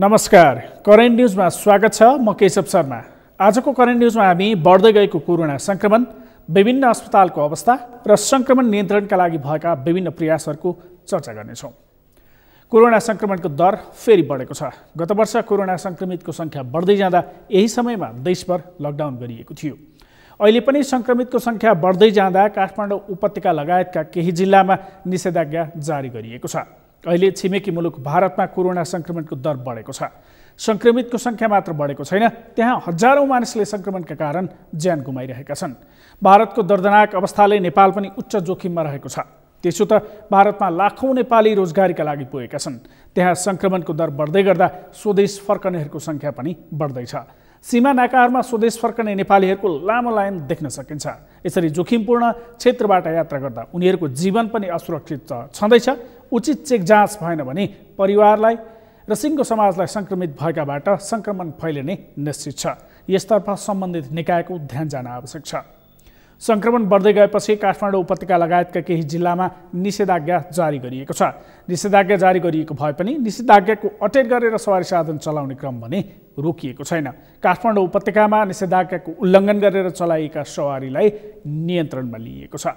नमस्कार, करेन्ट न्यूजमा स्वागत छ। म केशव शर्मा। आजको करेन्ट न्यूजमा हामी बढ्दै गएको कोरोना संक्रमण, विभिन्न अस्पतालको अवस्था र संक्रमण नियन्त्रणका लागि भएका विभिन्न प्रयासहरूको चर्चा गर्नेछौँ। कोरोना संक्रमणको दर फेरि बढेको छ। गत वर्ष कोरोना संक्रमितको संख्या बढ्दै जाँदा यही समयमा देशभर लकडाउन गरिएको थियो। अहिले पनि संक्रमितको संख्या बढ्दै जाँदा काठमाडौँ उपत्यका लगायतका केही जिल्लामा निषेधाज्ञा जारी गरिएको छ। अहिले छिमेकी मुलुक भारतमा कोरोना संक्रमणको दर बढेको छ। संक्रमितको संख्या मात्र बढेको छैन, त्यहाँ हजारौं मानिसले संक्रमणका कारण ज्यान गुमाइरहेका छन्। भारतको दर्दनाक अवस्थाले नेपाल पनि उच्च जोखिममा रहेको छ। त्यसो त भारतमा लाखौं नेपाली रोजगारीका लागि पुगेका छन्। त्यहाँ संक्रमणको दर बढ्दै गर्दा स्वदेश फर्कनेहरूको संख्या पनि बढ्दैछ। सीमा नाकाहरूमा स्वदेश फर्कने नेपालीहरूको लामो लाइन देख्न सकिन्छ। यसरी जोखिमपूर्ण क्षेत्रबाट यात्रा गर्दा उनीहरूको जीवन पनि असुरक्षित छँदैछ। उचित चेक जाँच भएन भने परिवारलाई र सिङ्गो समाजलाई संक्रमित भएकाबाट संक्रमण फैलिने निश्चित छ। यसतर्फ सम्बन्धित निकायको ध्यान जान आवश्यक छ। संक्रमण बढ्दै गएपछि काठमाडौँ उपत्यका लगायतका केही जिल्लामा निषेधाज्ञा जारी गरिएको छ। निषेधाज्ञा जारी गरिएको भए पनि निषेधाज्ञाको अटेर गरेर सवारी साधन चलाउने क्रम भने रोकिएको छैन। काठमाडौँ उपत्यकामा निषेधाज्ञाको उल्लङ्घन गरेर चलाइएका सवारीलाई नियन्त्रणमा लिइएको छ।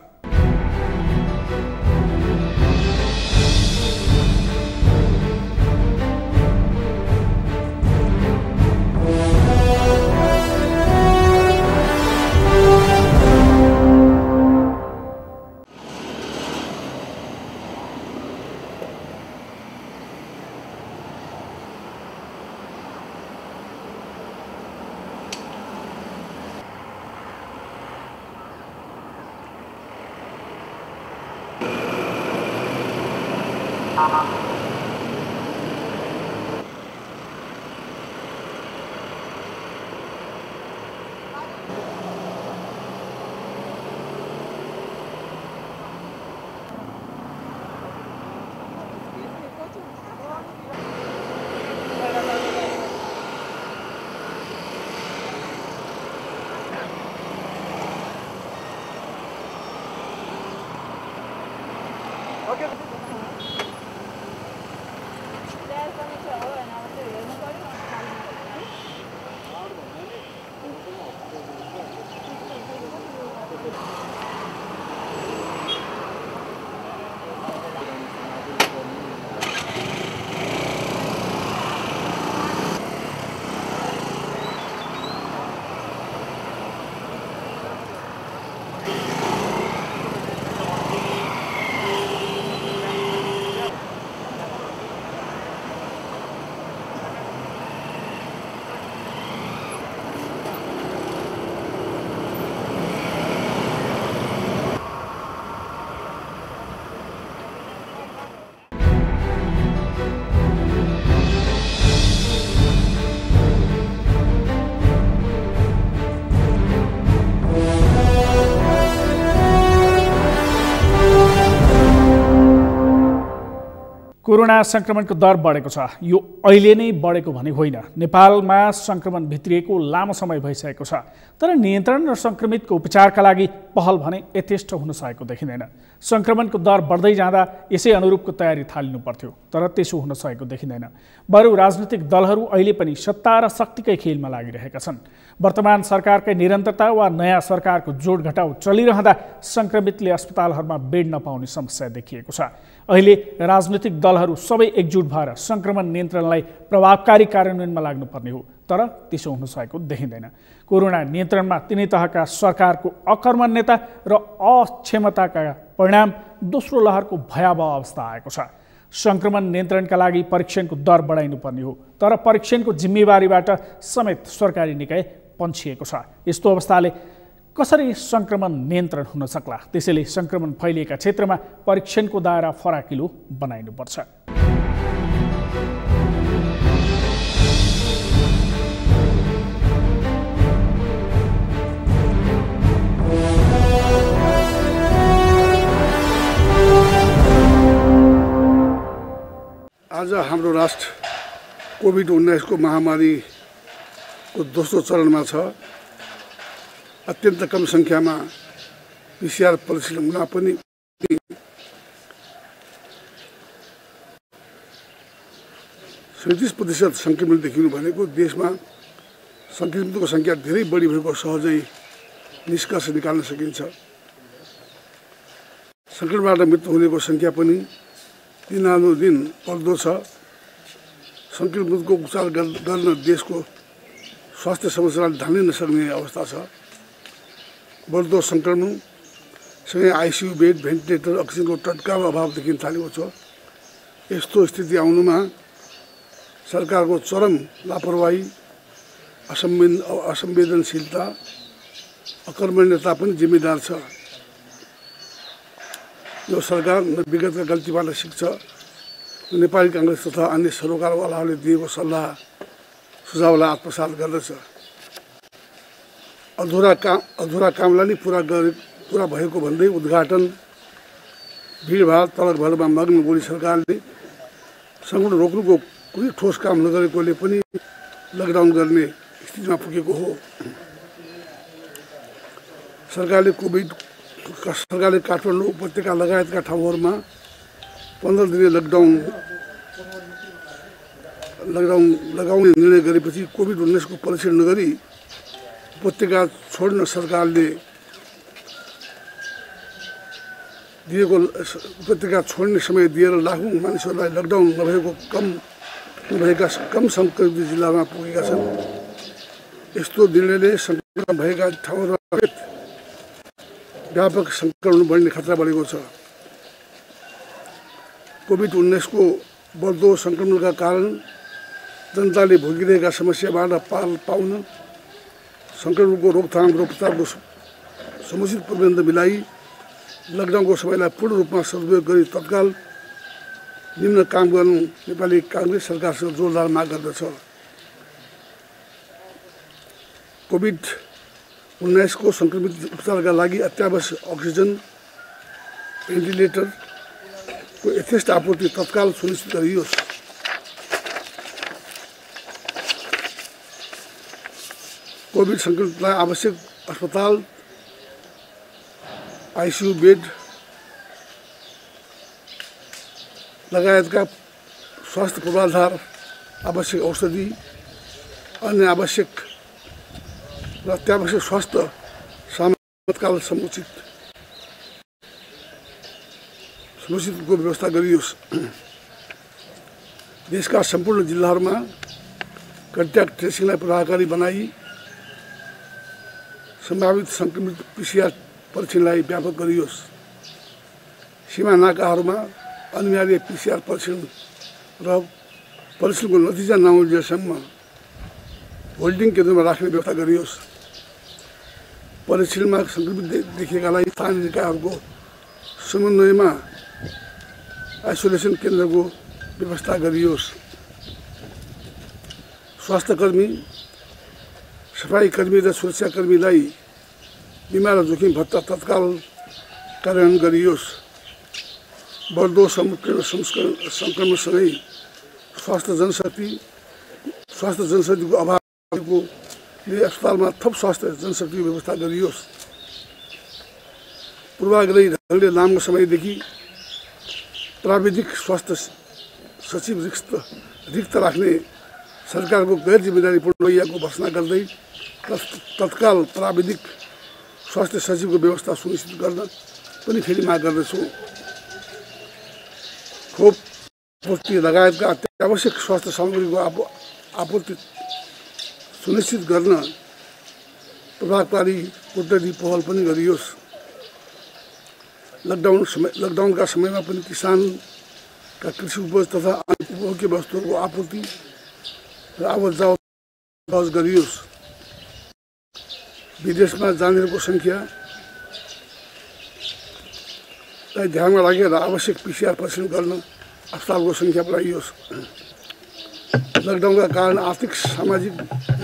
कोरोना संक्रमणको दर बढेको छ। यो अहिले नै बढेको भने होइन। नेपालमा संक्रमण भित्रिएको लामो समय भइसकेको छ। तर नियन्त्रण र संक्रमितको उपचारका लागि पहल भने यथेष्ट हुन सकेको देखिँदैन। संक्रमणको दर बढ्दै जाँदा यसै अनुरूपको तयारी थालिनु पर्थ्यो, तर त्यसो हुन सकेको देखिँदैन। बरु राजनीतिक दलहरू अहिले पनि सत्ता र शक्तिकै खेलमा लागिरहेका छन्। वर्तमान सरकारकै निरन्तरता वा नयाँ सरकारको जोड घटाउ चलिरहँदा संक्रमितले अस्पतालहरूमा बेड नपाउने समस्या देखिएको छ। अहिले राजनीतिक दलहरू सबै एकजुट भएर संक्रमण नियन्त्रणलाई प्रभावकारी कार्यान्वयनमा लाग्नुपर्ने हो, तर त्यसो हुन सकेको देखिँदैन। कोरोना नियन्त्रणमा तिनै तहका सरकारको अकर्मण्यता र अक्षमताका परिणाम दोस्रो लहरको भयावह अवस्था आएको छ। संक्रमण नियन्त्रणका लागि परीक्षणको दर बढाइनुपर्ने हो, तर परीक्षणको जिम्मेवारीबाट समेत सरकारी निकाय पन्छिएको छ। यस्तो अवस्थाले कसरी संक्रमण नियन्त्रण हुन सक्ला? त्यसैले संक्रमण फैलिएका क्षेत्रमा परीक्षणको दायरा फराकिलो बनाइनुपर्छ। आज हाम्रो राष्ट्र कोभिड-19 को महामारीको दोस्रो चरणमा छ। अत्यन्त कम संख्यामा पीसीआर परिशीलन हुन पनि 37% संक्रमित देखिनु भनेको देशमा संक्रमितको संख्या धेरै बढी भएको सहजै निष्कर्ष निकाल्न सकिन्छ। संक्रमणबाट मृत्यु हुनेको संख्या पनि दिनानुदिन बढ्दो छ। संक्रमितको उपचार गर्न देशको स्वास्थ्य संरचनाले धान्नै नसक्ने अवस्था छ। बढ्दो संक्रमण सँगै आइसियु बेड, भेन्टिलेटर, अक्सिजनको तत्काल अभाव देखिन थालेको छ। यस्तो स्थिति आउनुमा सरकारको चरम लापरवाही, असंवेदनशीलता, अकर्मण्यता पनि जिम्मेदार छ। यो सरकार विगतका गल्तीबाट सिक्छ। नेपाली कांग्रेस तथा अन्य सरोकारवालाहरूले दिएको सल्लाह सुझावलाई आत्मसात गर्दछ। अधुरा कामलाई नै पूरा भएको भन्दै उद्घाटन, भिडभाड, तलकभरमा मग्न बोली सरकारले संक्रमण रोक्नुको कुनै ठोस काम नगरेकोले पनि लकडाउन गर्ने स्थितिमा पुगेको हो। सरकारले काठमाडौँ उपत्यका लगायतका ठाउँहरूमा 15 दिने लकडाउन लगाउने निर्णय गरेपछि कोभिड-19 को परीक्षण नगरी उपत्यका छोड्न सरकारले दिएको उपत्यका छोड्ने समय दिएर लाखौं मानिसहरूलाई लकडाउन नभएका कम संक्रमित जिल्लामा पुगेका छन्। यस्तो निर्णयले संक्रमण भएका ठाउँहरूमा व्यापक संक्रमण बढ्ने खतरा बढेको छ। कोभिड-19 को बढ्दो संक्रमणका कारण जनताले भोगिरहेका समस्याबाट पार पाउन संक्रमणको रोकथाम र उपचारको समुचित प्रबन्ध मिलाई लकडाउनको समयलाई पूर्ण रूपमा सदुपयोग गरी तत्काल निम्न काम गर्नु नेपाली कांग्रेस सरकारसँग जोरदार माग गर्दछ। कोभिड-19 को संक्रमित उपचारका लागि अत्यावश्यक अक्सिजन, भेन्टिलेटरको यथेष्ट आपूर्ति तत्काल सुनिश्चित गरियोस्। कोभिड संक्रमितलाई आवश्यक अस्पताल, आइसियु बेड लगायतका स्वास्थ्य पूर्वाधार, आवश्यक औषधि, अन्य आवश्यक र अत्यावश्यक स्वास्थ्य सामग्री तत्काल समुचितको व्यवस्था गरियोस्। देशका सम्पूर्ण जिल्लाहरूमा कन्ट्याक्ट ट्रेसिङलाई प्रभावकारी बनाई सम्भावित संक्रमित पीसीआर परीक्षणलाई व्यापक गरियोस्। सीमा नाकाहरूमा अनिवार्य पीसीआर परीक्षण र परीक्षणको नतिजा नआउन्जेलसम्म होल्डिङ केन्द्रमा राख्ने व्यवस्था गरियोस्। परीक्षणमा संक्रमित देखिएकालाई स्थानीय निकायहरूको समन्वयमा आइसोलेसन केन्द्रको व्यवस्था गरियोस्। स्वास्थ्यकर्मी, सफाईकर्मी र सुरक्षाकर्मीलाई बिमा र जोखिम भत्ता तत्काल कार्यान्वयन गरियोस्। बढ्दो संक्रमणसँगै स्वास्थ्य जनशक्तिको अभावले अस्पतालमा थप स्वास्थ्य जनशक्तिको व्यवस्था गरियोस्। पूर्वाग्रही ढङ्गले लामो समयदेखि प्राविधिक स्वास्थ्य सचिव रिक्त राख्ने सरकारको गैर जिम्मेदारीपूर्ण रवैयाको भर्त्सना गर्दै तत्काल प्राविधिक स्वास्थ्य सचिवको व्यवस्था सुनिश्चित गर्न पनि फेरि माग गर्दछु। खोप आपूर्ति लगायतका अत्यावश्यक स्वास्थ्य सामग्रीको आपूर्ति सुनिश्चित गर्न प्रभावकारी कुदरती पहल पनि गरियोस्। लकडाउनका समयमा पनि किसानका कृषि उपज तथा अन्य उपभोग्य वस्तुहरूको आपूर्ति र आवत-जावत सहज गरियोस्। विदेशमा जानेहरूको संख्यालाई ध्यानमा राखेर आवश्यक पीसीआर परीक्षण गर्न अस्पतालको संख्या बढाइयोस्। लकडाउनका कारण आर्थिक सामाजिक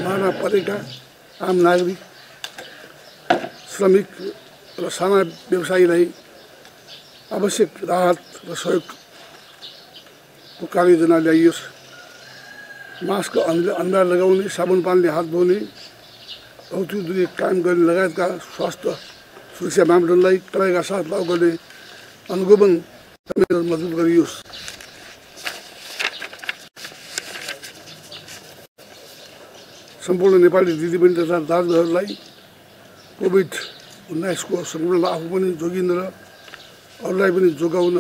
मारमा परेका आम नागरिक, श्रमिक र साना व्यवसायीलाई आवश्यक राहत र सहयोगको कार्ययोजना ल्याइयोस्। मास्क अनिवार्य लगाउने, साबुन पानीले हात धुने, भौतिक दूरी कायम गर्ने लगायतका स्वास्थ्य सुरक्षा मापदण्डलाई कडाइका साथ लागू गर्ने अनुगमन मजबुत गरियोस्। सम्पूर्ण नेपाली दिदीबहिनी तथा दाजुहरूलाई कोभिड-19को सङ्क्रमणलाई आफू पनि जोगिन र अरूलाई पनि जोगाउन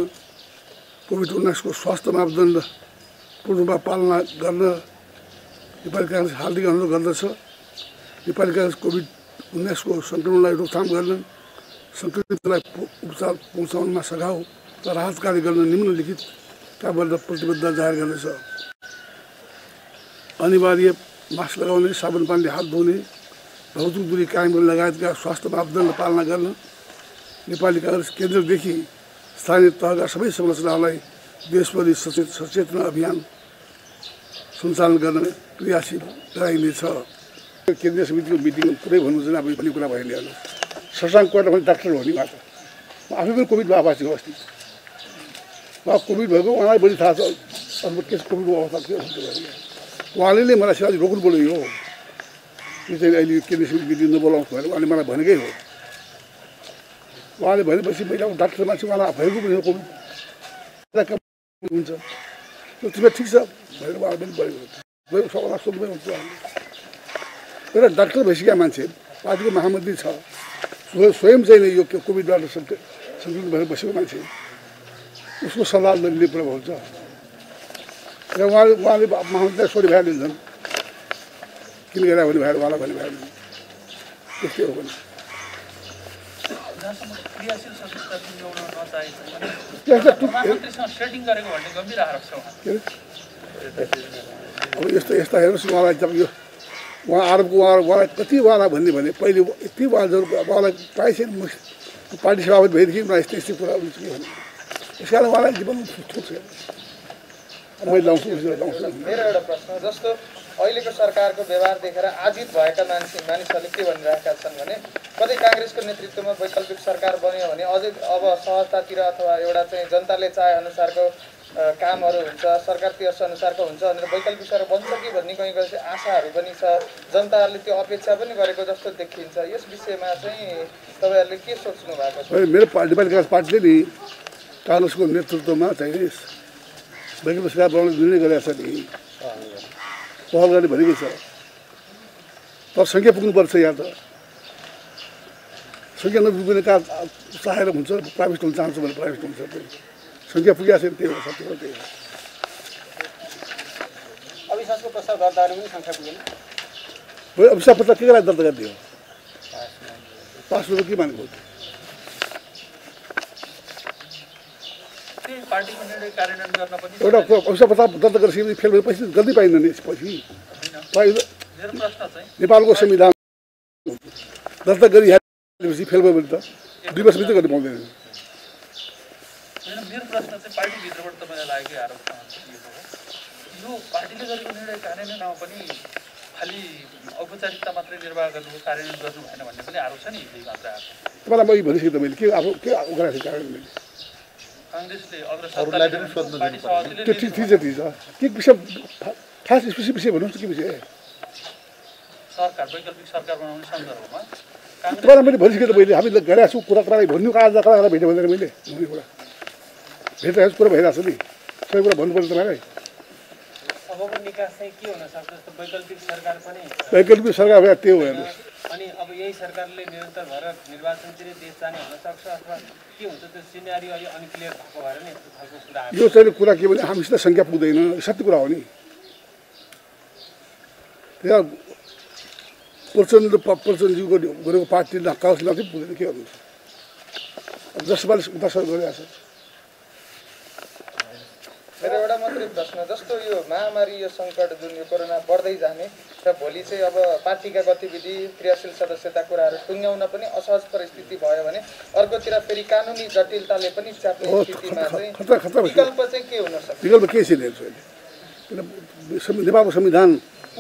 कोभिड-19को स्वास्थ्य मापदण्ड पूर्ण रूपमा पालना गर्न नेपाली काङ्ग्रेस हार्दिक अनुरोध गर्दछ। नेपाली काङ्ग्रेस कोभिड-19को सङ्क्रमणलाई रोकथाम गर्न, सङ्क्रमितलाई उपचार पहुँचाउनमा सघाउ र राहत कार्य गर्न निम्नलिखित कामबाट प्रतिबद्धता जाहेर गर्दछ। अनिवार्य मास्क लगाउने, साबुन पानीले हात धुने, भौतिक दूरी कायम गर्ने लगायतका स्वास्थ्य मापदण्ड पालना गर्न नेपाली काङ्ग्रेस केन्द्रदेखि स्थानीय तहका सबै संरचनाहरूलाई देशभरि सचेतना अभियान सञ्चालन गर्न क्रियाशील गराइनेछ। केन्द्रीय समितिको मिटिङमा पुरै भन्नु चाहिँ अब भन्ने कुरा भयो नि। शशाङ्क कोइराला पनि डाक्टर हो नि उहाँ त। आफै पनि कोभिड भएको छु अस्ति। उहाँ कोभिड भएको उहाँलाई बढी थाहा छ अर्को के कोभिडको अवस्था के भयो। उहाँले नै मलाई सिधै रोक्नु पर्यो यो चाहिँ अहिले केन्द्रीय समिति मिटिङ नबोलाउनु भनेर उहाँले मलाई भनेकै हो। उहाँले भनेपछि मैले अब डाक्टर मान्छे उहाँलाई भएको पनि हो कोभिड हुन्छ तिमीलाई ठिक छ भनेर उहाँले पनि बढेको सबैलाई सोध्दै हुन्छ। एउटा डाक्टर भइसकेका मान्छे पार्टीको महामन्त्री छ, स्वयं चाहिँ यो कोभिडबाट सङ्क्रमित भएर बसेको मान्छे, उसको सल्लाह लिने कुरा हुन्छ र उहाँले महामन्त्रीलाई सोधे भइहालिन्छन् किन गरेर भने भएर उहाँलाई भने भइहाल्छ त्यस्तै हो भने अब यस्ता हेर्नुहोस् उहाँलाई जब यो उहाँ आरोपको उहाँलाई कति उहाँलाई भन्ने भने पहिले यति उहाँलाई प्रायः पार्टी सभापति भएदेखि उहाँ यस्तै यस्तै कुरा हुन्छ कि भने त्यस कारण उहाँलाई जीवन ठुलो छ। मैले लाउँछु मेरो एउटा प्रश्न, जस्तो अहिलेको सरकारको व्यवहार देखेर आजित भएका मानिसहरूले के भनिरहेका छन् भने कतै काङ्ग्रेसको नेतृत्वमा वैकल्पिक सरकार बन्यो भने अझै अब सहजतातिर अथवा एउटा चाहिँ जनताले चाहे अनुसारको कामहरू हुन्छ, सरकार त्यस अनुसारको हुन्छ भनेर वैकल्पिक सरकार बन्छ कि भन्ने कहीँ कहीँ आशाहरू पनि छ, जनताहरूले त्यो अपेक्षा पनि गरेको जस्तो देखिन्छ। यस विषयमा चाहिँ तपाईँहरूले के सोच्नु भएको छ? मेरो नेपाली काङ्ग्रेस पार्टीले नि काङ्ग्रेसको नेतृत्वमा चाहिँ वैकल्पिक सरकार बनाउने निर्णय गरेको छ नि, पहल गर्ने भनेकै छ। तर सङ्ख्या पुग्नुपर्छ यहाँ त। सङ्ख्या नपुग्ने कहाँ चाहेर हुन्छ, प्राइभेट हुन चाहन्छ भने प्राइभेट हुन्छ। सङ्ख्या पुगेको छैन, त्यही हो सत्य हो, त्यही हो। अविश्वासको प्रस्ताव दर्ताहरू पनि सङ्ख्या पुगेन। अविश्वास प्रस्ताव के लागि दर्ता गरिदियो? पास रुपियाँ के मानेको? एउटा अविश्वास प्रस्ताव दर्ता गरिसकेपछि फेल भएपछि गल्ती पाइँदैन। यसपछि नेपालको संविधान दर्ता गरिहालेपछि फेल भयो भने त 2 वर्षभित्र गर्नु पाउँदैन। मेरो प्रश्न चाहिँ पार्टीभित्रबाट तपाईँलाई लागेकै आरोप यो पार्टीले गरेको निर्णय कार्यान्वयनमा पनि खालि औपचारिकता मात्रै निर्वाह गर्नु, कार्यान्वयन गर्नु भएन भन्ने पनि आरोप छ नि। यही मात्र तपाईँलाई मैले भनिसकेँ त मैले के गराएको थिएँ कार्यान्वयन काङ्ग्रेसले अग्रसरलाई पनि सोध्नु त्यो ठिक छ के विषय खास स्पेसिफिक विषय भन्नुहोस् के विषय? सरकार वैकल्पिक सरकार बनाउने सन्दर्भमा तपाईँलाई मैले भनिसकेँ त मैले हामीले गरेको छु कुरा तपाईँलाई भन्नु कहाँ भेट्यो भनेर मैले भन्ने कुरा भेटिरहेको कुरा भइरहेको छ नि, सबै कुरा भन्नुपर्छ तपाईँलाई। अबको निकास चाहिँ के हुन सक्छ? जस्तो वैकल्पिक सरकार पनि वैकल्पिक सरकार भए त्यो हो हेर्नुहोस्। अनि अब यही सरकारले निरन्तर भएर निर्वाचनतिर देश जाने हुन सक्छ अथवा के हुन्छ? त्यो सिनेरियो अलि अनक्लियर भएको भएर नि यस्तो खालको कुरा यो चाहिँ कुरा के भने हामीसित सङ्ख्या पुग्दैन, सत्य कुरा हो नि। त्यहाँ प्रचण्डजीको गरेको पार्टी कागज मात्रै पुग्दैन के गर्नु? जसपाले उता गरिरहेको छ। मेरो एउटा मात्रै प्रश्न, जस्तो यो महामारी यो सङ्कट जुन यो कोरोना बढ्दै जाने र भोलि चाहिँ अब पार्टीका गतिविधि क्रियाशील सदस्यता कुराहरू टुङ्ग्याउन पनि असहज परिस्थिति भयो भने अर्कोतिर फेरि कानुनी जटिलताले पनि च्याप्ने स्थितिमा चाहिँ विकल्प चाहिँ के हुन सक्छ? विकल्प के छैन नेपालको संविधान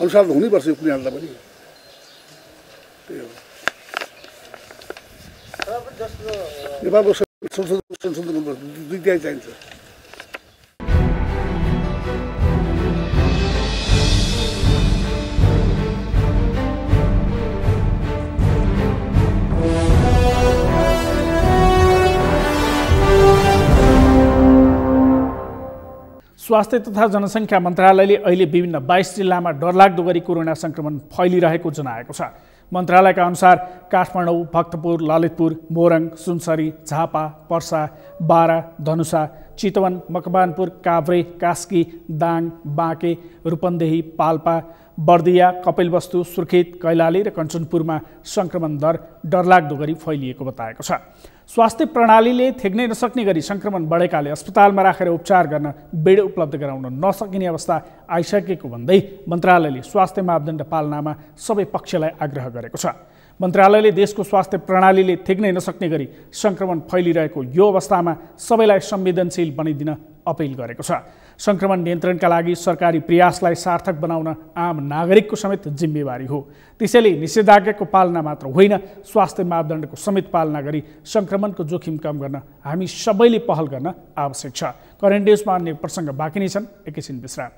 अनुसार त हुनैपर्छ यो कुनै हालतमा पनि। त्यही हो नेपालको संशोधन गर्नुपर्छ, 2/3 चाहिन्छ। स्वास्थ्य तथा जनसङ्ख्या मन्त्रालयले अहिले विभिन्न 22 जिल्लामा डरलाग्दो गरी कोरोना सङ्क्रमण फैलिरहेको जनाएको छ। मन्त्रालयका अनुसार काठमाडौँ, भक्तपुर, ललितपुर, मोरङ, सुनसरी, झापा, पर्सा, बारा, धनुषा, चितवन, मकवानपुर, काभ्रे, कास्की, दाङ, बाँके, रूपन्देही, पाल्पा, बर्दिया, कपिलवस्तु, सुर्खेत, कैलाली र कञ्चनपुरमा सङ्क्रमण दर डरलाग्दो गरी फैलिएको बताएको छ। स्वास्थ्य प्रणालीले थेग्नै नसक्ने गरी सङ्क्रमण बढेकाले अस्पतालमा राखेर उपचार गर्न बेड उपलब्ध गराउन नसकिने अवस्था आइसकेको भन्दै मन्त्रालयले स्वास्थ्य मापदण्ड पालनामा सबै पक्षलाई आग्रह गरेको छ। मन्त्रालयले देशको स्वास्थ्य प्रणालीले थेग्नै नसक्ने गरी सङ्क्रमण फैलिरहेको यो अवस्थामा सबैलाई संवेदनशील बनिदिन अपिल गरेको छ। सङ्क्रमण नियन्त्रणका लागि सरकारी प्रयासलाई सार्थक बनाउन आम नागरिकको समेत जिम्मेवारी हो। त्यसैले निषेधाज्ञाको पालना मात्र होइन, स्वास्थ्य मापदण्डको समेत पालना गरी सङ्क्रमणको जोखिम कम गर्न हामी सबैले पहल गर्न आवश्यक छ। करेन्ट न्युजमा अन्य प्रसङ्ग बाँकी नै छन्, एकैछिन विश्राम।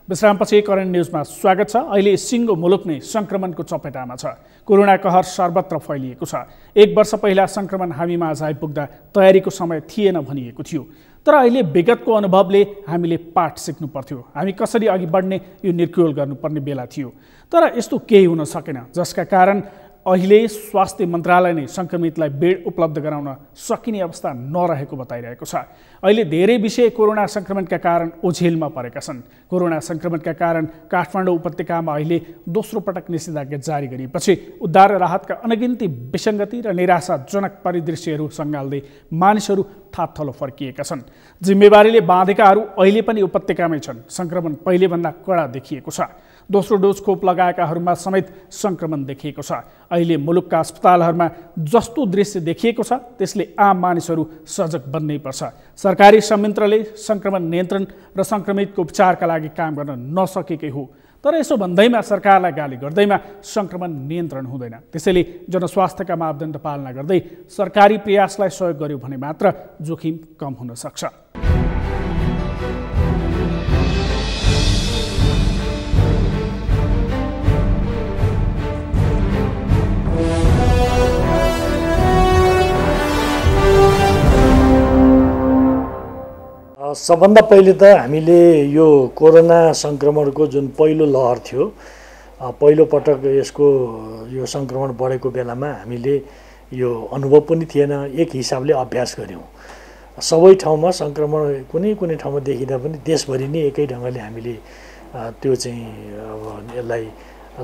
विश्रामपछि करेन्ट न्युजमा स्वागत छ। अहिले सिङ्गो मुलुक नै सङ्क्रमणको चपेटामा छ। कोरोना कहर सर्वत्र फैलिएको छ। 1 वर्ष पहिला सङ्क्रमण हामीमा आइपुग्दा तयारीको समय थिएन भनिएको थियो, तर अहिले विगतको अनुभवले हामीले पाठ सिक्नु पर्थ्यो। हामी कसरी अघि बढ्ने यो निर्क्युल गर्नुपर्ने बेला थियो, तर यस्तो केही हुन सकेन, जसका कारण अहिले स्वास्थ्य मन्त्रालय नै सङ्क्रमितलाई बेड उपलब्ध गराउन सकिने अवस्था नरहेको बताइरहेको छ। अहिले धेरै विषय कोरोना सङ्क्रमणका कारण ओझेलमा परेका छन्। कोरोना सङ्क्रमणका कारण काठमाडौँ उपत्यकामा अहिले दोस्रो पटक निषेधाज्ञा जारी गरिएपछि उद्धार र राहतका अनगिन्ती विसङ्गति र निराशाजनक परिदृश्यहरू सँगाल्दै मानिसहरू थातथलो फर्किएका छन्। जिम्मेवारीले बाँधेकाहरू अहिले पनि उपत्यकामै छन्। सङ्क्रमण पहिलेभन्दा कडा देखिएको छ। दोस्रो डोज खोप लगाएकाहरूमा समेत सङ्क्रमण देखिएको छ। अहिले मुलुकका अस्पतालहरूमा जस्तो दृश्य देखिएको छ त्यसले आम मानिसहरू सजग बन्नै पर्छ। सरकारी संयन्त्रले सङ्क्रमण नियन्त्रण र सङ्क्रमितको उपचारका लागि काम गर्न नसकेकै हो, तर यसो भन्दैमा सरकारलाई गाली गर्दैमा सङ्क्रमण नियन्त्रण हुँदैन। त्यसैले जनस्वास्थ्यका मापदण्ड पालना गर्दै सरकारी प्रयासलाई सहयोग गर्यो भने मात्र जोखिम कम हुन सक्छ। सबभन्दा पहिले त हामीले यो कोरोना सङ्क्रमणको जुन पहिलो लहर थियो, पहिलो पटक यसको यो सङ्क्रमण बढेको बेलामा हामीले यो अनुभव पनि थिएन। एक हिसाबले अभ्यास गऱ्यौँ। सबै ठाउँमा सङ्क्रमण कुनै ठाउँमा देखिँदा पनि देशभरि नै एकै ढङ्गले हामीले त्यो चाहिँ अब यसलाई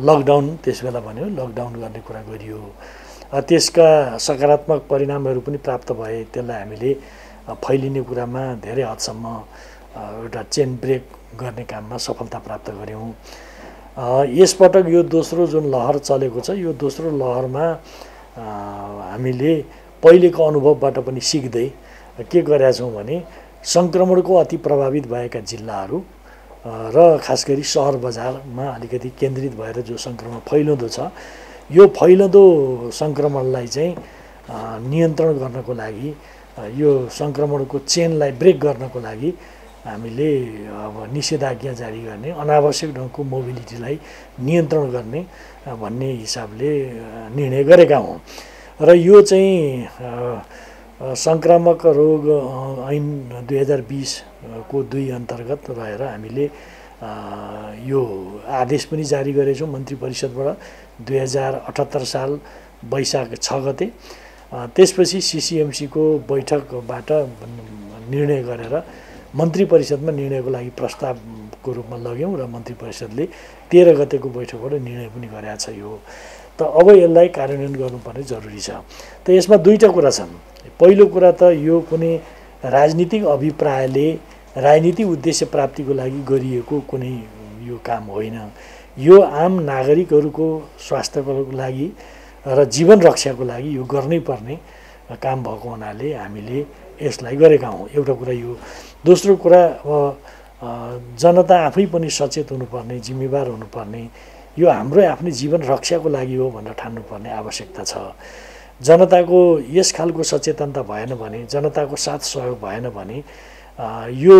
लकडाउन त्यसबेला भन्यो, लकडाउन गर्ने कुरा गरियो। त्यसका सकारात्मक परिणामहरू पनि प्राप्त भए। त्यसलाई हामीले फैलिने कुरामा धेरै हदसम्म एउटा चेन ब्रेक गर्ने काममा सफलता प्राप्त गऱ्यौँ। यसपटक यो दोस्रो जुन लहर चलेको छ, यो दोस्रो लहरमा हामीले पहिलेको अनुभवबाट पनि सिक्दै के गरेका छौँ भने सङ्क्रमणको अति प्रभावित भएका जिल्लाहरू र खास गरी सहर बजारमा अलिकति केन्द्रित भएर जो सङ्क्रमण फैलिँदो छ, यो फैलिँदो सङ्क्रमणलाई चाहिँ नियन्त्रण गर्नको लागि, यो सङ्क्रमणको चेनलाई ब्रेक गर्नको लागि हामीले अब निषेधाज्ञा जारी गर्ने, अनावश्यक ढङ्गको मोबिलिटीलाई नियन्त्रण गर्ने भन्ने हिसाबले निर्णय गरेका हौँ। र यो चाहिँ सङ्क्रामक रोग ऐन 2020 को 2 अन्तर्गत रहेर हामीले यो आदेश पनि जारी गरेछौँ मन्त्री परिषदबाट 2078 साल वैशाख 6 गते। त्यसपछि सिसिएमसीको बैठकबाट निर्णय गरेर मन्त्री परिषदमा निर्णयको लागि प्रस्तावको रूपमा लग्यौँ र मन्त्री परिषदले 13 गतेको बैठकबाट निर्णय पनि गरेका छ। यो त अब यसलाई कार्यान्वयन गर्नुपर्ने जरुरी छ। त यसमा दुईटा कुरा छन्। पहिलो कुरा त यो कुनै राजनीतिक अभिप्रायले राजनीतिक उद्देश्य प्राप्तिको लागि गरिएको कुनै यो काम होइन। यो आम नागरिकहरूको स्वास्थ्यको लागि र जीवन रक्षाको लागि यो गर्नै पर्ने काम भएको हुनाले हामीले यसलाई गरेका हौँ। एउटा कुरा यो। दोस्रो कुरा अब जनता आफै पनि सचेत हुनुपर्ने, जिम्मेवार हुनुपर्ने, यो हाम्रो आफ्नै जीवन रक्षाको लागि हो भनेर ठान्नुपर्ने आवश्यकता छ। जनताको यस खालको सचेतनता भएन भने, जनताको साथ सहयोग भएन भने यो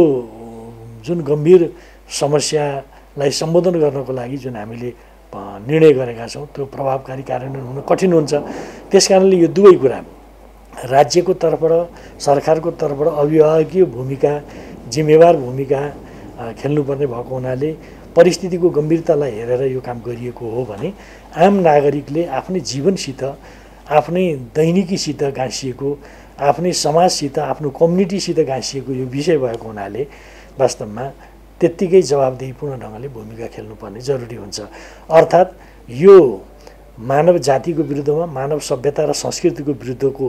जुन गम्भीर समस्यालाई सम्बोधन गर्नको लागि जुन हामीले निर्णय गरेका छौँ त्यो प्रभावकारी कार्यान्वयन हुन कठिन हुन्छ। त्यसकारणले यो दुवै कुरा राज्यको तर्फबाट, सरकारको तर्फबाट अभिभावकीय भूमिका, जिम्मेवार भूमिका खेल्नुपर्ने भएको हुनाले परिस्थितिको गम्भीरतालाई हेरेर यो काम गरिएको हो भने आम नागरिकले आफ्नै जीवनसित, आफ्नै दैनिकीसित गाँसिएको, आफ्नै समाजसित, आफ्नो कम्युनिटीसित गाँसिएको यो विषय भएको हुनाले वास्तवमा त्यत्तिकै जवाबदेहीपूर्ण ढङ्गले भूमिका खेल्नुपर्ने जरुरी हुन्छ। अर्थात् यो मानव जातिको विरुद्धमा, मानव सभ्यता र संस्कृतिको विरुद्धको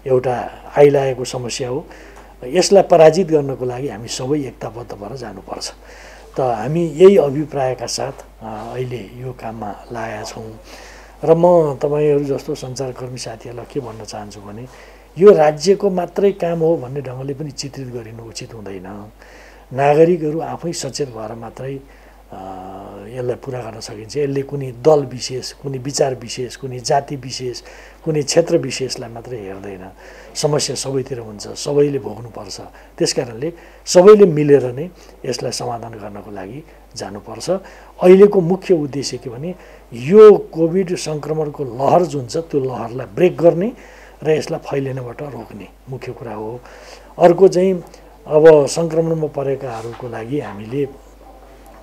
एउटा आइलागेको समस्या हो। यसलाई पराजित गर्नको लागि हामी सबै एकताबद्ध भएर जानुपर्छ। त हामी यही अभिप्रायका साथ अहिले यो काममा लागेका छौँ। र म तपाईँहरू जस्तो सञ्चारकर्मी साथीहरूलाई के भन्न चाहन्छु भने यो राज्यको मात्रै काम हो भन्ने ढङ्गले पनि चित्रित गरिनु उचित हुँदैन। नागरिकहरू आफै सचेत भएर मात्रै यसलाई पुरा गर्न सकिन्छ। यसले कुनै दल विशेष, कुनै विचार विशेष, कुनै जाति विशेष, कुनै क्षेत्र विशेषलाई मात्रै हेर्दैन। समस्या सबैतिर हुन्छ, सबैले भोग्नुपर्छ। त्यसकारणले सबैले मिलेर नै यसलाई समाधान गर्नको लागि जानुपर्छ। अहिलेको मुख्य उद्देश्य के भने यो कोभिड सङ्क्रमणको लहर जुन छ त्यो लहरलाई ब्रेक गर्ने र यसलाई फैलिनबाट रोक्ने मुख्य कुरा हो। अर्को चाहिँ अब सङ्क्रमणमा परेकाहरूको लागि हामीले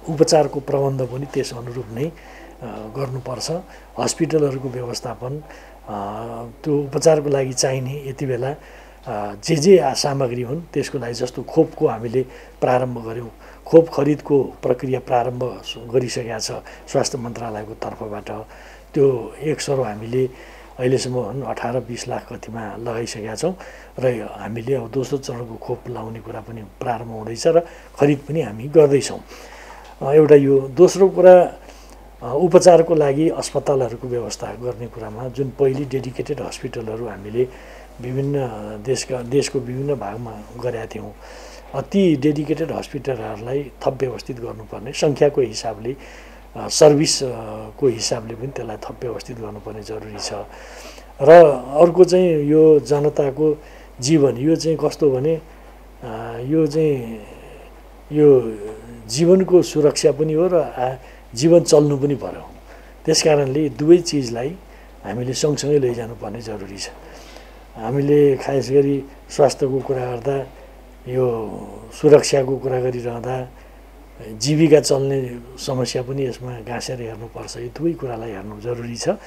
उपचारको प्रबन्ध पनि त्यस अनुरूप नै गर्नुपर्छ। हस्पिटलहरूको व्यवस्थापन, त्यो उपचारको लागि चाहिने यति बेला जे सामग्री हुन् त्यसको लागि जस्तो खोपको हामीले प्रारम्भ गऱ्यौँ। खोप खरिदको प्रक्रिया प्रारम्भ गरिसकेका छ स्वास्थ्य मन्त्रालयको तर्फबाट। त्यो 1 सरोड हामीले अहिलेसम्म 18-20 लाख कतिमा लगाइसकेका छौँ र हामीले अब दोस्रो चरणको खोप लाउने कुरा पनि प्रारम्भ हुँदैछ र खरिद पनि हामी गर्दैछौँ। एउटा यो दोस्रो कुरा उपचारको लागि अस्पतालहरूको व्यवस्था गर्ने कुरामा जुन पहिले डेडिकेटेड हस्पिटलहरू हामीले विभिन्न देशको विभिन्न भागमा गरेका थियौँ, ती डेडिकेटेड हस्पिटलहरूलाई थप व्यवस्थित गर्नुपर्ने, सङ्ख्याको हिसाबले, सर्भिसको हिसाबले पनि त्यसलाई थप व्यवस्थित गर्नुपर्ने जरुरी छ। र अर्को चाहिँ यो जनताको जीवन, यो चाहिँ कस्तो भने यो चाहिँ यो जीवनको सुरक्षा पनि हो र जीवन चल्नु पनि पर्यो। त्यसकारणले दुवै चिजलाई हामीले सँगसँगै लैजानुपर्ने जरुरी छ। हामीले खास गरी स्वास्थ्यको कुरा गर्दा, यो सुरक्षाको कुरा गरिरहँदा जीविका चल्ने समस्या पनि यसमा गाँसेर हेर्नुपर्छ। यो दुवै कुरालाई हेर्नु जरुरी छ।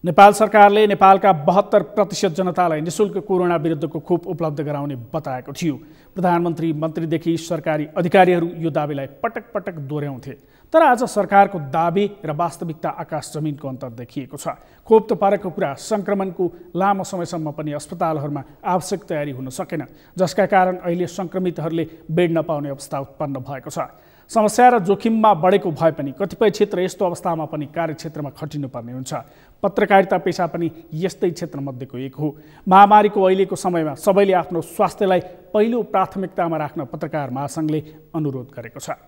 नेपाल सरकारले नेपालका 72% जनतालाई निशुल्क कोरोना विरुद्धको खोप उपलब्ध गराउने बताएको थियो। प्रधानमन्त्री, मन्त्रीदेखि सरकारी अधिकारीहरू यो दाबीलाई पटक पटक दोहोऱ्याउँथे। तर आज सरकारको दाबी र वास्तविकता आकाश जमिनको अन्तर देखिएको छ। खोप त पारेको कुरा, सङ्क्रमणको लामो समयसम्म पनि अस्पतालहरूमा आवश्यक तयारी हुन सकेन, जसका कारण अहिले सङ्क्रमितहरूले बेड नपाउने अवस्था उत्पन्न भएको छ। समस्या र जोखिममा बढेको भए पनि कतिपय क्षेत्र यस्तो अवस्थामा पनि कार्यक्षेत्रमा खटिनुपर्ने हुन्छ। पत्रकारिता पेसा पनि यस्तै क्षेत्रमध्येको एक हो। महामारीको अहिलेको समयमा सबैले आफ्नो स्वास्थ्यलाई पहिलो प्राथमिकतामा राख्न पत्रकार महासङ्घले अनुरोध गरेको छ।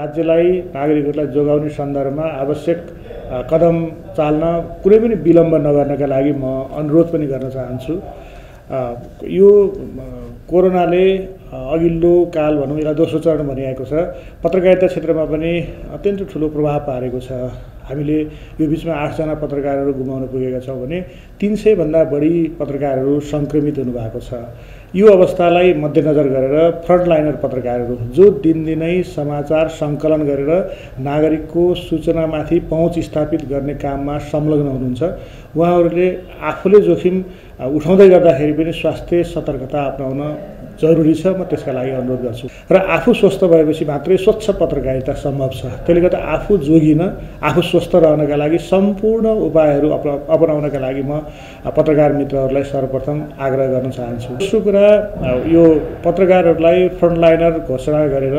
राज्यलाई, नागरिकहरूलाई जोगाउने सन्दर्भमा आवश्यक कदम चाल्न कुनै पनि विलम्ब नगर्नका लागि म अनुरोध पनि गर्न चाहन्छु। यो कोरोनाले अघिल्लो काल भनौँ यसलाई दोस्रो चरण भनिएको छ, पत्रकारिता क्षेत्रमा पनि अत्यन्त ठुलो प्रभाव पारेको छ। हामीले यो बिचमा 8 जना पत्रकारहरू गुमाउन पुगेका छौँ भने 300 भन्दा बढी पत्रकारहरू सङ्क्रमित हुनुभएको छ। यो अवस्थालाई मध्यनजर गरेर फ्रन्टलाइनर पत्रकारहरू जो दिनदिनै समाचार सङ्कलन गरेर नागरिकको सूचनामाथि पहुँच स्थापित गर्ने काममा संलग्न हुनुहुन्छ, उहाँहरूले आफूले जोखिम उठाउँदै गर्दाखेरि पनि स्वास्थ्य सतर्कता अपनाउन जरुरी छ। म त्यसका लागि अनुरोध गर्छु र आफू स्वस्थ भएपछि मात्रै स्वच्छ पत्रकारिता सम्भव छ। त्यसले गर्दा आफू जोगिन आफू स्वस्थ रहनका लागि सम्पूर्ण उपायहरू अपनाउनका लागि म पत्रकार मित्रहरूलाई सर्वप्रथम आग्रह गर्न चाहन्छु। दोस्रो कुरा, यो पत्रकारहरूलाई फ्रन्टलाइनर घोषणा गरेर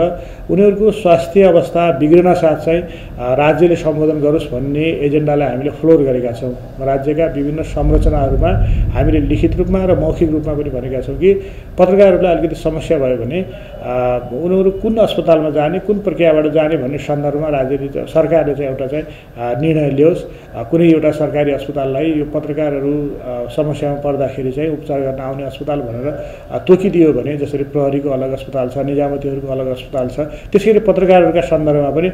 उनीहरूको स्वास्थ्य अवस्था बिग्रिन साथ चाहिँ राज्यले सम्बोधन गरोस् भन्ने एजेन्डालाई हामीले फ्लोर गरेका छौँ। राज्यका विभिन्न संरचनाहरूमा हामीले लिखित रूपमा र मौखिक रूपमा पनि भनेका छौँ कि पत्रकारहरूलाई अलिकति समस्या भयो भने उनीहरू कुन अस्पतालमा जाने, कुन प्रक्रियाबाट जाने भन्ने सन्दर्भमा राज्यले सरकारले चाहिँ एउटा चाहिँ निर्णय लियोस्। कुनै एउटा सरकारी अस्पताललाई यो पत्रकारहरू समस्यामा पर्दाखेरि चाहिँ उपचार गर्न आउने अस्पताल भनेर तोकिदियो भने, जसरी प्रहरीको अलग अस्पताल छ, निजामतीहरूको अलग अस्पताल छ, त्यसरी पत्रकारहरूका सन्दर्भमा पनि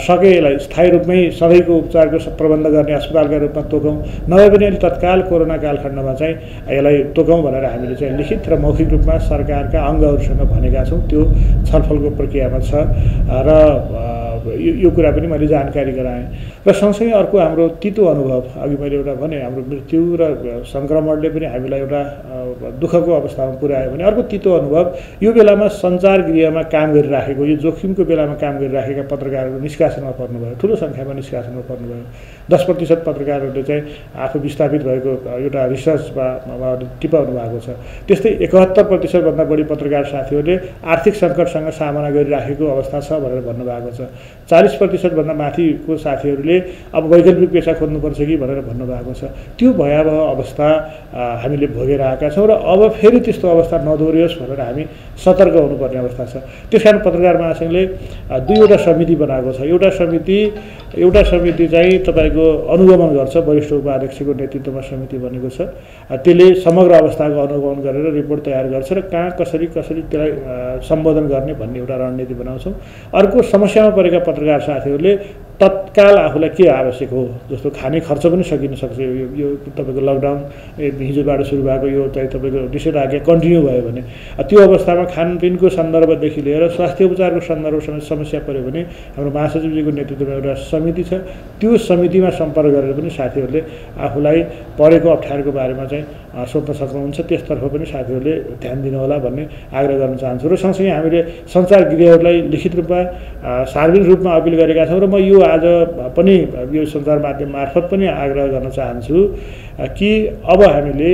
सकेलाई स्थायी रूपमै सधैँको उपचारको प्रबन्ध गर्ने अस्पतालका रूपमा तोकौँ, नभए पनि अहिले तत्काल कोरोना कालखण्डमा चाहिँ यसलाई तोकौँ भनेर हामीले चाहिँ लिखित र मौखिक रूपमा सरकारका अङ्गहरूसँग भनेका छौँ। त्यो छलफलको प्रक्रियामा छ र यो कुरा पनि मैले जानकारी गराएँ। र सँगसँगै अर्को हाम्रो तितो अनुभव, अघि मैले एउटा भने हाम्रो मृत्यु र सङ्क्रमणले पनि हामीलाई एउटा दुःखको अवस्थामा पुर्यायो भने अर्को तितो अनुभव यो बेलामा सञ्चार गृहमा काम गरिराखेको, यो जोखिमको बेलामा काम गरिराखेका पत्रकारहरू निष्कासनमा पर्नुभयो, ठुलो सङ्ख्यामा निष्कासनमा पर्नुभयो। 10% पत्रकारहरूले चाहिँ आफू विस्थापित भएको एउटा रिसर्चमा टिपाउनु भएको छ। त्यस्तै 71%भन्दा बढी पत्रकार साथीहरूले आर्थिक सङ्कटसँग सामना गरिराखेको अवस्था छ भनेर भन्नुभएको छ। 40%भन्दा माथिको साथीहरूले अब वैकल्पिक पेसा खोज्नुपर्छ कि भनेर भन्नुभएको छ। त्यो भयावह अवस्था हामीले भोगेर आएका छौँ र अब फेरि त्यस्तो अवस्था नदोहोरियोस् भनेर हामी सतर्क हुनुपर्ने अवस्था छ। त्यसकारण पत्रकार महासङ्घले 2वटा समिति बनाएको छ। एउटा समिति चाहिँ तपाईँको अनुगमन गर्छ, वरिष्ठ उपाध्यक्षको नेतृत्वमा समिति बनेको छ। त्यसले समग्र अवस्थाको अनुगमन गरेर रिपोर्ट तयार गर्छ र कहाँ कसरी त्यसलाई सम्बोधन गर्ने भन्ने एउटा रणनीति बनाउँछौँ। अर्को, समस्यामा परेका पत्रकार साथीहरूले तत्काल आफूलाई के आवश्यक हो, जस्तो खाने खर्च पनि सकिन सक्छ। यो तपाईँको लकडाउन हिजोबाट सुरु भएको यो चाहिँ तपाईँको निषेधाज्ञा कन्टिन्यू भयो भने त्यो अवस्थामा खानपिनको सन्दर्भदेखि लिएर स्वास्थ्य उपचारको सन्दर्भसँग समस्या पऱ्यो भने हाम्रो महासचिवजीको नेतृत्वमा एउटा समिति छ। त्यो समितिमा सम्पर्क गरेर पनि साथीहरूले आफूलाई परेको अप्ठ्यारोको बारेमा चाहिँ सोध्न सक्नुहुन्छ। त्यसतर्फ पनि साथीहरूले ध्यान दिनुहोला भन्ने आग्रह गर्न चाहन्छु। र सँगसँगै हामीले सञ्चार गृहहरूलाई लिखित रूपमा सार्वजनिक रूपमा अपिल गरेका छौँ र म यो आज पनि यो सञ्चार माध्यम मार्फत पनि आग्रह गर्न चाहन्छु कि अब हामीले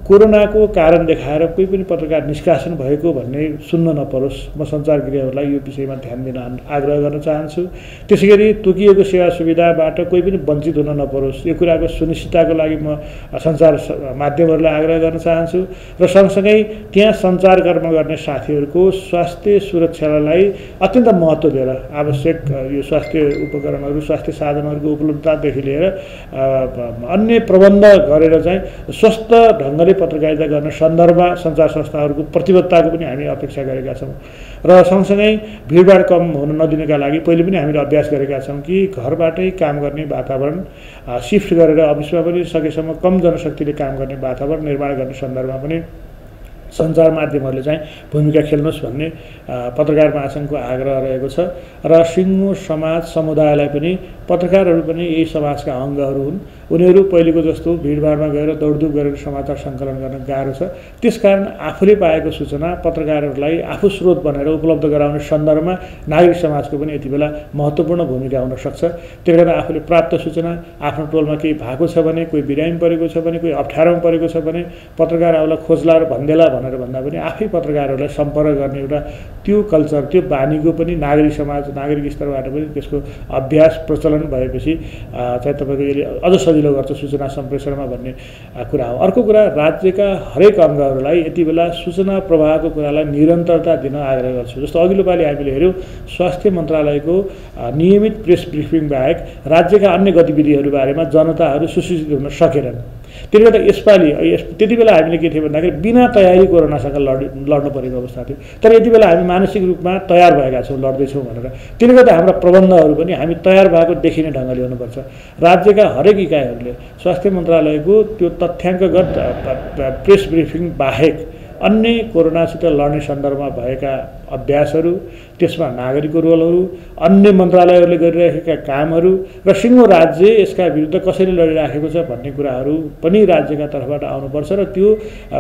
कोरोनाको कारण देखाएर कोही पनि पत्रकार निष्कासन भएको भन्ने सुन्न नपरोस्। म सञ्चार गृहहरूलाई यो विषयमा ध्यान दिन आग्रह गर्न चाहन्छु। त्यसैगरी तोकिएको सेवा सुविधाबाट कोही पनि वञ्चित हुन नपरोस्, यो कुराको सुनिश्चितताको लागि म सञ्चार माध्यमहरूलाई आग्रह गर्न चाहन्छु। र सँगसँगै त्यहाँ सञ्चारकर्म गर्ने साथीहरूको स्वास्थ्य सुरक्षालाई अत्यन्त महत्त्व दिएर आवश्यक यो स्वास्थ्य उपकरणहरू, स्वास्थ्य साधनहरूको उपलब्धतादेखि लिएर अन्य प्रबन्ध गरेर चाहिँ स्वस्थ ढङ्गले पत्रकारिता गर्ने सन्दर्भमा सञ्चार संस्थाहरूको प्रतिबद्धताको पनि हामी अपेक्षा गरेका छौँ। र सँगसँगै भिडभाड कम हुन नदिनका लागि पहिले पनि हामीले अभ्यास गरेका छौँ कि घरबाटै काम गर्ने वातावरण सिफ्ट गरेर अफिसमा पनि सकेसम्म कम जनशक्तिले काम गर्ने वातावरण निर्माण गर्ने सन्दर्भमा पनि सञ्चार माध्यमहरूले चाहिँ भूमिका खेल्नुहोस् भन्ने पत्रकार महासङ्घको आग्रह रहेको छ। र सिङ्गो समाज समुदायलाई पनि पत्रकारहरू पनि यही समाजका अङ्गहरू हुन्। उनीहरू पहिलेको जस्तो भिडभाडमा गएर दौडधुप गरेर समाचार सङ्कलन गर्न गाह्रो छ। त्यसकारण आफूले पाएको सूचना पत्रकारहरूलाई आफू स्रोत बनाएर उपलब्ध गराउने सन्दर्भमा नागरिक समाजको पनि यति बेला महत्त्वपूर्ण भूमिका हुन सक्छ। त्यसले गर्दा आफूले प्राप्त सूचना, आफ्नो टोलमा केही भएको छ भने, कोही बिरामी परेको छ भने, कोही अप्ठ्यारोमा परेको छ भने पत्रकार आउला खोज्ला र भन्देला भनेर भन्दा पनि आफै पत्रकारहरूलाई सम्पर्क गर्ने एउटा त्यो कल्चर, त्यो बानीको पनि नागरिक समाज, नागरिक स्तरबाट पनि त्यसको अभ्यास प्रचलन भएपछि चाहिँ तपाईँको यसले अझ सजिलो गर्छ सूचना सम्प्रेषणमा भन्ने कुरा हो। अर्को कुरा, राज्यका हरेक अङ्गहरूलाई यति बेला सूचना प्रवाहको कुरालाई निरन्तरता दिन आग्रह गर्छु। जस्तो अघिल्लो पालि हामीले हेऱ्यौँ, स्वास्थ्य मन्त्रालयको नियमित प्रेस ब्रिफिङ बाहेक राज्यका अन्य गतिविधिहरू बारेमा जनताहरू सुसूचित हुन सकेनन्। त्यसले गर्दा यसपालि त्यति बेला हामीले के थियो भन्दाखेरि बिना तयारी कोरोनासँग लड्नु परेको अवस्था थियो। तर यति बेला हामी मानसिक रूपमा तयार भएका छौँ, लड्दैछौँ भनेर। त्यसले गर्दा हाम्रा प्रबन्धहरू पनि हामी तयार भएको देखिने ढङ्गले हुनुपर्छ। राज्यका हरेक इकाइहरूले स्वास्थ्य मन्त्रालयको त्यो तथ्याङ्कगत प्रेस ब्रिफिङ बाहेक अन्य कोरोनासित लड्ने सन्दर्भमा भएका अभ्यासहरू, त्यसमा नागरिकको रोलहरू, अन्य मन्त्रालयहरूले गरिरहेका कामहरू र सिङ्गो राज्य यसका विरुद्ध कसरी लडिराखेको छ भन्ने कुराहरू पनि राज्यका तर्फबाट आउनुपर्छ र त्यो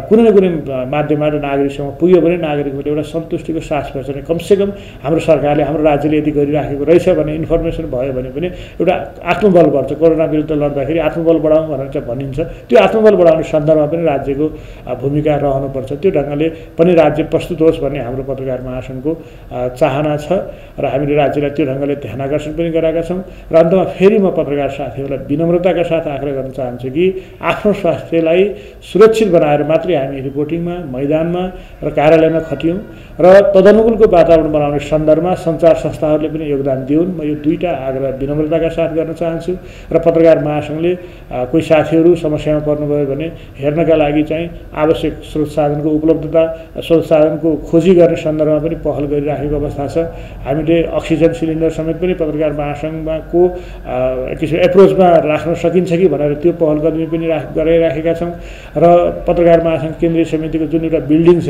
कुनै न कुनै माध्यमबाट नागरिकसम्म पुग्यो भने नागरिकहरूले एउटा सन्तुष्टिको सास फेर्छ भने कमसेकम हाम्रो सरकारले हाम्रो राज्यले यदि गरिराखेको रहेछ भन्ने इन्फर्मेसन भयो भने पनि एउटा आत्मबल बढ्छ। कोरोना विरुद्ध लड्दाखेरि आत्मबल बढाउँ भनेर चाहिँ भनिन्छ, त्यो आत्मबल बढाउने सन्दर्भमा पनि राज्यको भूमिका रहनुपर्छ। त्यो ढङ्गले पनि राज्य प्रस्तुत होस् भन्ने हाम्रो पत्रकार महासङ्घको चाहना छ र हामीले राज्यलाई त्यो ढङ्गले ध्यान आकर्षण पनि गराएका छौँ। र अन्तमा फेरि म पत्रकार साथीहरूलाई विनम्रताका साथ आग्रह गर्न चाहन्छु कि आफ्नो स्वास्थ्यलाई सुरक्षित बनाएर मात्रै हामी रिपोर्टिङमा, मैदानमा र कार्यालयमा खटियौँ र तदनुकूलको वातावरण बनाउने सन्दर्भमा सञ्चार संस्थाहरूले पनि योगदान दिउन्। म यो दुईवटा आग्रह विनम्रताका साथ गर्न चाहन्छु र पत्रकार महासङ्घले कोही साथीहरू समस्यामा पर्नुभयो भने हेर्नका लागि चाहिँ आवश्यक स्रोत साधनको उपलब्धता, स्रोत साधनको खोजी गर्ने सन्दर्भमा पनि पहल गरिराखेको अवस्था छ। हामीले अक्सिजन सिलिन्डर समेत पनि पत्रकार महासङ्घको किसिम एप्रोचमा राख्न सकिन्छ कि भनेर त्यो पहल कदमी पनि गराइराखेका छौँ र पत्रकार महासङ्घ केन्द्रीय समितिको जुन एउटा बिल्डिङ छ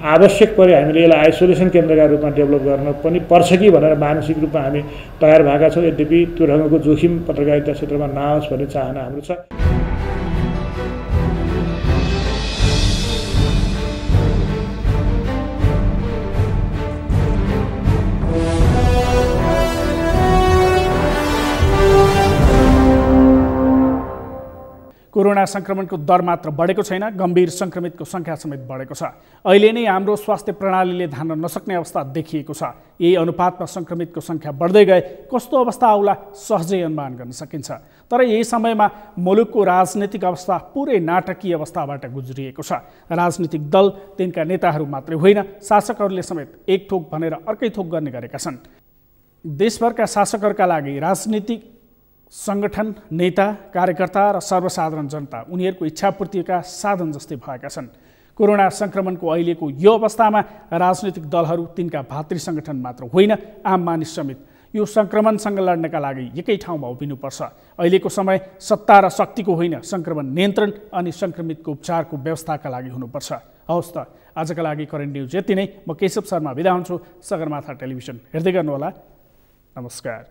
आवश्यक परे हामीले यसलाई आइसोलेसन केन्द्रका रूपमा डेभलप गर्न पनि पर्छ कि भनेर मानसिक रूपमा हामी तयार भएका छौँ। यद्यपि त्यो ढङ्गको जोखिम पत्रकारिता क्षेत्रमा नआओस् भन्ने चाहना हाम्रो छ। कोरोना सङ्क्रमणको दर मात्र बढेको छैन, गम्भीर सङ्क्रमितको सङ्ख्या समेत बढेको छ। अहिले नै हाम्रो स्वास्थ्य प्रणालीले धान्न नसक्ने अवस्था देखिएको छ। यही अनुपातमा सङ्क्रमितको सङ्ख्या बढ्दै गए कस्तो अवस्था आउला सहजै अनुमान गर्न सकिन्छ। तर यही समयमा मुलुकको राजनीतिक अवस्था पुरै नाटकीय अवस्थाबाट गुज्रिएको छ। राजनीतिक दल, तिनका नेताहरू मात्रै होइन, शासकहरूले समेत एक थोक भनेर अर्कै थोक गर्ने गरेका छन्। देशभरका शासकहरूका लागि राजनीतिक सङ्गठन, नेता, कार्यकर्ता र सर्वसाधारण जनता उनीहरूको इच्छापूर्तिका साधन जस्तै भएका छन्। कोरोना सङ्क्रमणको अहिलेको यो अवस्थामा राजनीतिक दलहरू, तिनका भातृ सङ्गठन मात्र होइन, आम मानिस समेत यो सङ्क्रमणसँग लड्नका लागि एकै ठाउँमा उभिनुपर्छ। अहिलेको समय सत्ता र शक्तिको होइन, सङ्क्रमण नियन्त्रण अनि सङ्क्रमितको उपचारको व्यवस्थाका लागि हुनुपर्छ। हवस् त, आजका लागि करेन्ट न्युज यति नै। म केशव शर्मा बिदा हुन्छु। सगरमाथा टेलिभिजन हेर्दै गर्नुहोला। नमस्कार।